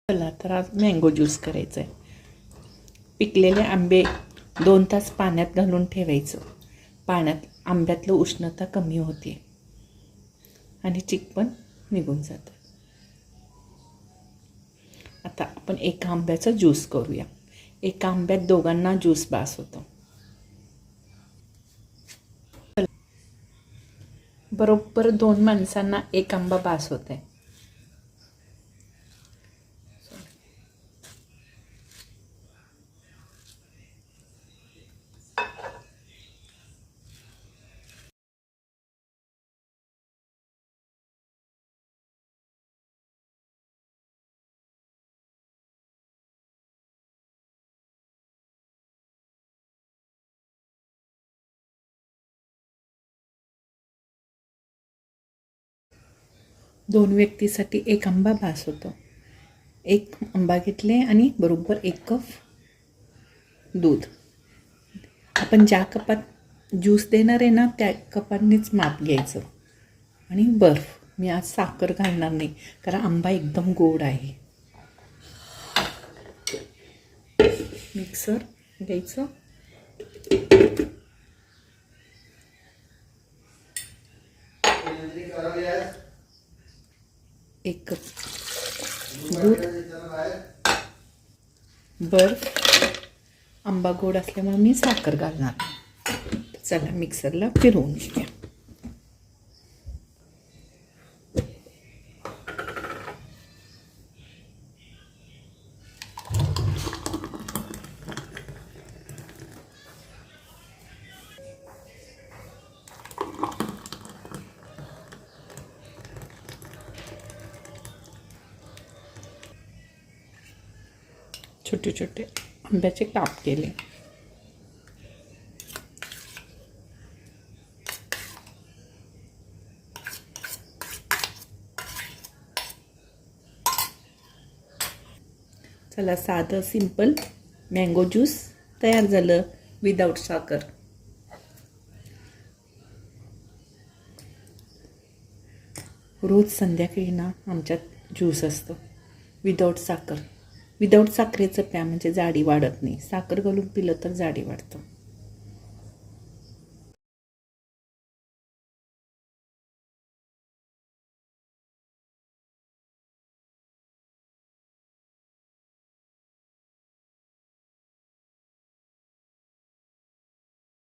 चला तर आज मँगो ज्यूस करायचा आहे. पिकलेले आंबे 2 तास पाण्यात घालून ठेवायचं. पाण्यात आंब्यातलं उष्णता कमी होते आणि चिक पण निघून जातं. आता आपण एका आंब्याचा ज्यूस करूया. एका आंब्यात दोघांना ज्यूस बास होतो. बरोबर 2 माणसांना एक आंबा बास होत आहे. दोन व्यक्तीसाठी एक आंबा बास होतो. एक आंबा घेतले आणि बरोबर 1 कप दूध. आपण ज्या कपात ज्यूस देणार आहे ना त्या कपांनीच माप घ्यायचं. आणि बर्फ. मी आज साखर घालणार नाही कारण आंबा एकदम गोड आहे. मिक्सर घ्यायचं. एक कप दूध, बर्फ. आंबा गोड असल्यामुळे मी साखर घालणार. चला मिक्सरला फिरवून घेऊया. छोटे छोटे आंब्याचे काप केले. चला साधं सिंपल मँगो ज्यूस तयार झालं विदाऊट साखर. रोज संध्याकाळी ना आमच्यात ज्यूस असतो विदाऊट साखर. विदाऊट साखरेचं प्या म्हणजे जाडी वाढत नाही. साखर घालून पिलं तर जाडी वाढतं.